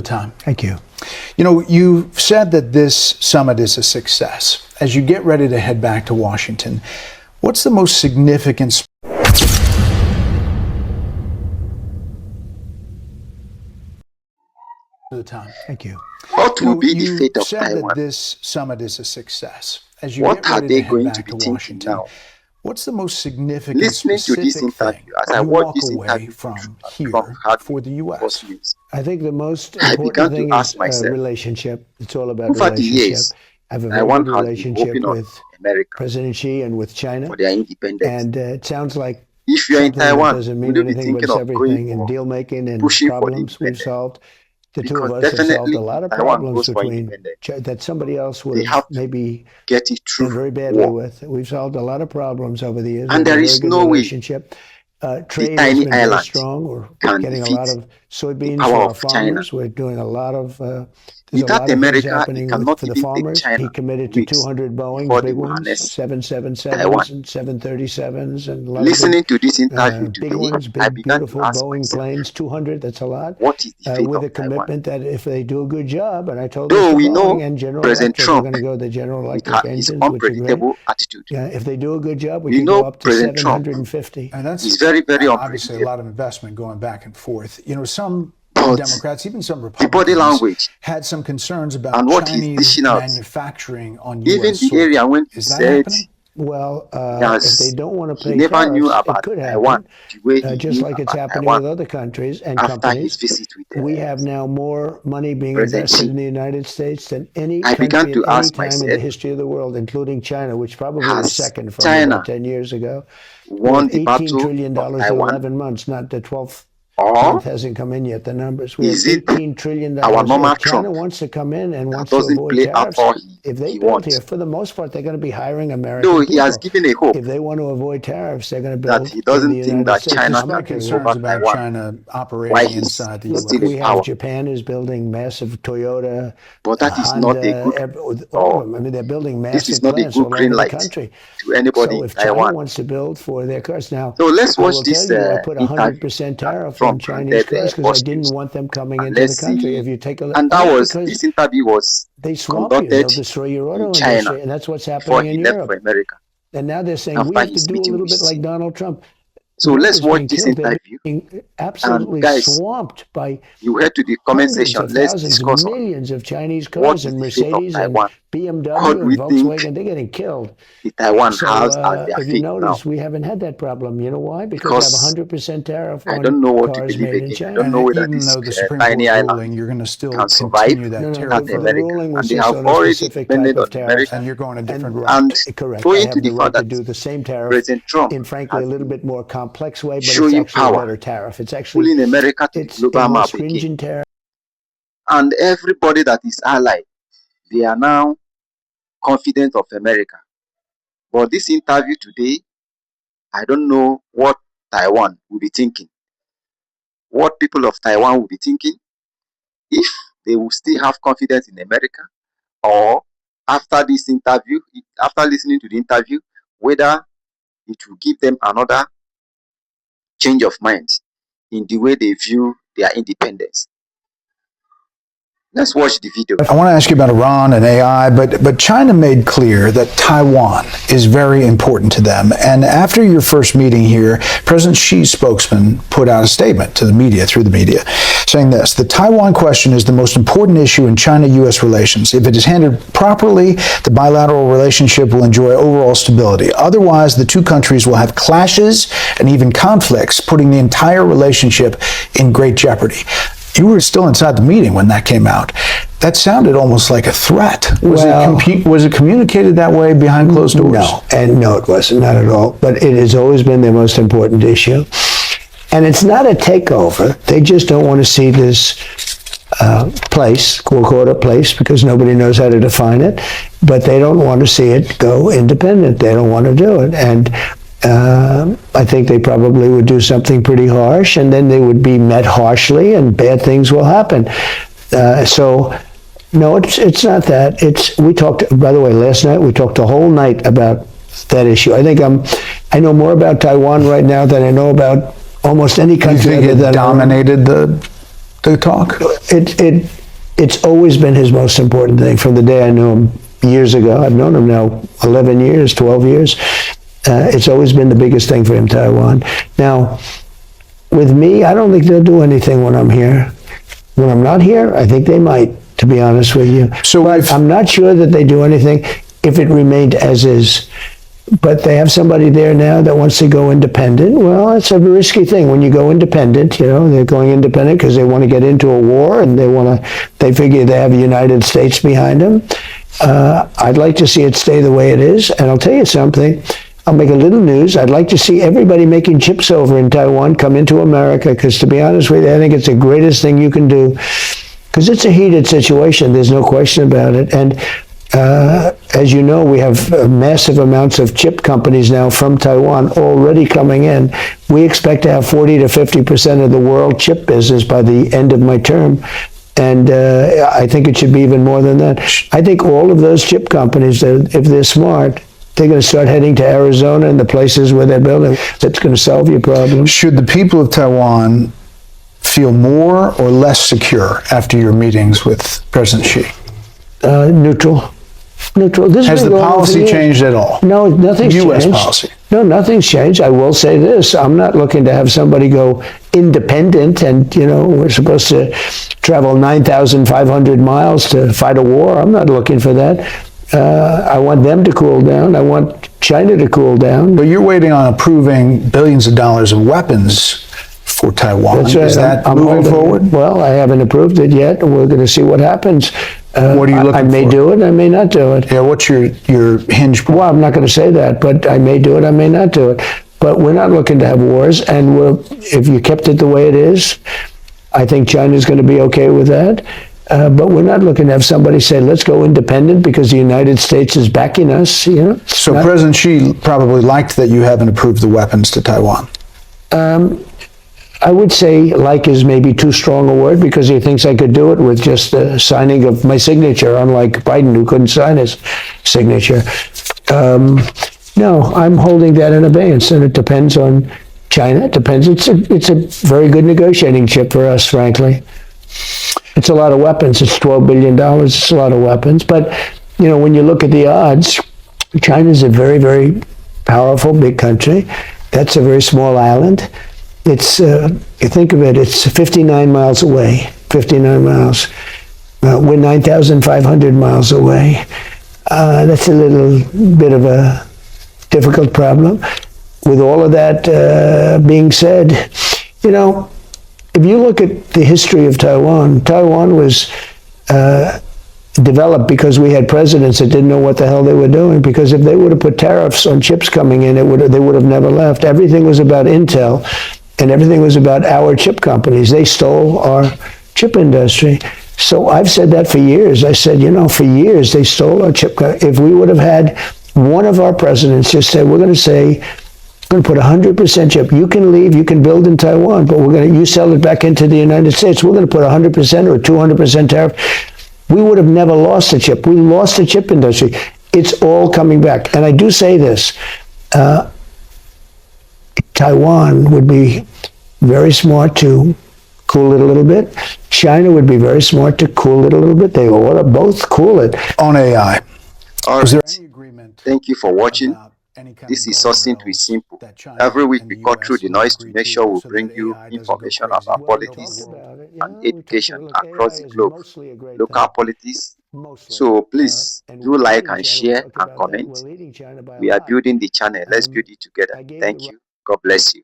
time. Thank you. You know, you said that this summit is a success. As you get ready to head back to Washington, what's the most significant the time? Thank you. What will be the fate of said Taiwan? That this summit is a success. As you What get are ready they to head going back to be to thinking Washington, now? what's the most significant Listening to this specific interview, thing as I you watch walk this away interview from Trump here had for the U.S.? Fox News, I think the most I important began thing to ask is myself, relationship. It's all about over the relationship. years, I have a very Taiwan good has been relationship hoping on with America President Xi and with China. for their independence. And it sounds like If you're in something that Taiwan, doesn't will mean you be anything, but thinking it's of going everything in for deal making and pushing for the problems we've independence? solved. The two Because of us have solved definitely, a lot of Taiwan problems goes for between independence. that somebody else They would have have maybe get it through done very badly war. with. We've solved a lot of problems over the years. And We have there a is very good no way relationship. the Trade has tiny been very island strong. We're can getting a defeat lot of the soybeans power for our of China. farmers. We're doing a lot of there's a Without lot of things America, it happening cannot for the even take farmers. China He committed to weeks 200 Boeings, before they big will ones, harness 777s Taiwan. and 737s, and a lot of Listening to this interview big today, ones, I big, began to beautiful ask Boeing myself, planes, 200, that's a lot, what is the fate with a of Taiwan? commitment that if they do a good job, and I told Though Mr. we know Boeing and General President Electric, we're Trump, going to go the General with Electric his engines, which are great. unpredictable attitude, If they do a good job, we we can know go up to President Trump 750. And that's is very, very obviously a unpredictable. lot of investment going back and forth. You know, some But Democrats, even some the body Republicans, language had some concerns about and what he's Chinese dishing out, manufacturing on even U.S. the soil. area when he Is that said happening? Well, yes, if they don't want to he pay never knew tariffs, it about could Taiwan happen, the way he just knew like it's about happening Taiwan with other countries and after his companies. visit with We have now more money being President invested Xi. in the United States than any I began country to at any ask time in the myself, history of the world, including China, which probably was has second from China about 10 years ago, won worth the $18 battle trillion of in Taiwan, 11 months, not the 12th or month hasn't come in yet, the numbers. We have is it $18 trillion. our normal If China Trump wants to come in and that wants to doesn't avoid play out tariffs, all if they he build here, wants? for the most part, they're going to be hiring Though American he has people. given a hope If they want to avoid tariffs, they're going to that build he in the doesn't think United that States. China He's can got take concerns over about Taiwan China while operating he's inside the Look, still U.S. in we have power. Japan is building massive Toyota, But that is not a Honda, good all of or them. I mean, they're building this is massive not a plants good all green over the light country. to anybody So in if China Taiwan. wants to build for their cars, now So let's I watch will this tell you, I put interview 100% that tariff on Trump Chinese granted cars because I Fox didn't News, want them coming and into the let's country. see. If you take a look, And that only was because this interview was they swamp you, conducted they'll destroy your in auto China industry, and that's what's before happening he in left for Europe. America And now they're saying we after have to his do a meeting little with bit like Xi. Donald Trump. So Europe let's is watch being this killed. They're interview. being And absolutely guys, swamped by you head to the comment hundreds section. of Let's thousands, discuss on millions of Chinese what cars is and the fate of Mercedes and Taiwan. What BMW do and we think Volkswagen. They're getting killed. the Taiwan So has as their if you fate now? notice, we haven't had that problem. You know why? Because I have Because 100% tariff I on don't know what to cars believe made in again. I China. don't know And whether even this though the Supreme tiny Court's island ruling, you're going to still can survive continue that tariff at The America. ruling was And they just have on a already specific depended type on of tariff. America. and you're going a different And route. Correct. I going to have the the fact right to that do the same tariff President Trump in, frankly, a has little been bit more complex way, but it's showing actually a power, better tariff. It's actually, pulling America to the it's a global more map again. stringent tariff. And everybody that is allied, they are now confident of America. But this interview today, I don't know what Taiwan will be thinking, what people of Taiwan will be thinking, if they will still have confidence in America, or after this interview, after listening to the interview, whether it will give them another change of mind in the way they view their independence. Let's watch the video. I want to ask you about Iran and AI, but China made clear that Taiwan is very important to them. And after your first meeting here, President Xi's spokesman put out a statement to the media, through the media, saying this: the Taiwan question is the most important issue in China-U.S. relations. If it is handled properly, the bilateral relationship will enjoy overall stability. Otherwise, the two countries will have clashes and even conflicts, putting the entire relationship in great jeopardy. You were still inside the meeting when that came out. That sounded almost like a threat. Was it communicated that way behind closed doors? No, it wasn't, not at all. But it has always been their most important issue. And it's not a takeover. They just don't want to see this place, we'll call it a place because nobody knows how to define it, but they don't want to see it go independent. They don't want to do it. And I think they probably would do something pretty harsh, and then they would be met harshly, and bad things will happen. So, no, it's not that. We talked. By the way, last night we talked the whole night about that issue. I think I know more about Taiwan right now than I know about almost any country. You think it dominated the the talk? It's always been his most important thing from the day I knew him years ago. I've known him now 11 years, 12 years. It's always been the biggest thing for him, Taiwan. Now, with me, I don't think they'll do anything when I'm here. When I'm not here, I think they might, to be honest with you. But I'm not sure that they do anything if it remained as is. But they have somebody there now that wants to go independent. Well, it's a risky thing when you go independent. You know, they're going independent because they want to get into a war and they figure they have the United States behind them. I'd like to see it stay the way it is. And I'll tell you something. I'll make a little news. I'd like to see everybody making chips over in Taiwan come into America because, to be honest with you, I think it's the greatest thing you can do because it's a heated situation. There's no question about it. And as you know, we have massive amounts of chip companies now from Taiwan already coming in. We expect to have 40 to 50% of the world chip business by the end of my term. And I think it should be even more than that. I think all of those chip companies, if they're smart, they're going to start heading to Arizona and the places where they're building. That's going to solve your problem. Should the people of Taiwan feel more or less secure after your meetings with President Xi? Neutral. Has the policy changed at all? No, nothing's changed. U.S. policy? No, nothing's changed. I will say this. I'm not looking to have somebody go independent and, you know, we're supposed to travel 9,500 miles to fight a war. I'm not looking for that. I want them to cool down. I want China to cool down. But you're waiting on approving billions of dollars of weapons for Taiwan. That's right. Is that moving forward? Well, I haven't approved it yet. We're going to see what happens. What are you looking for? I may do it. I may not do it. Yeah, what's your hinge point? Well, I'm not going to say that, but I may do it. I may not do it. But we're not looking to have wars. And if you kept it the way it is, I think China's going to be okay with that. But we're not looking to have somebody say, let's go independent because the United States is backing us, you know? So President Xi probably liked that you haven't approved the weapons to Taiwan. I would say like is maybe too strong a word because he thinks I could do it with just the signing of my signature, unlike Biden who couldn't sign his signature. No, I'm holding that in abeyance, and it depends on China. It depends. It's a very good negotiating chip for us, frankly. It's a lot of weapons. It's $12 billion. It's a lot of weapons. But, you know, when you look at the odds, China's a very, very powerful, big country. That's a very small island. It's, you think of it, it's 59 miles away, 59 miles. We're 9,500 miles away. That's a little bit of a difficult problem. With all of that being said, you know, if you look at the history of Taiwan, Taiwan was developed because we had presidents that didn't know what the hell they were doing. Because if they would have put tariffs on chips coming in, they would have never left. Everything was about Intel, and everything was about our chip companies. They stole our chip industry. So I've said that for years. I said, you know, for years they stole our chip. If we would have had one of our presidents just say, we're going to put 100% chip. You can leave, you can build in Taiwan, but you sell it back into the United States. We're going to put 100% or 200% tariff. We would have never lost a chip. We lost the chip industry. It's all coming back. And I do say this, Taiwan would be very smart to cool it a little bit. China would be very smart to cool it a little bit. They ought to both cool it. On AI. All Is there right. any agreement? Thank you for watching. This is so Succinct with Simple. Every week we cut through the noise to make sure we bring you information about politics and education across the globe, local politics. So please do like and share and comment. We are building the channel. Let's build it together. Thank you. God bless you.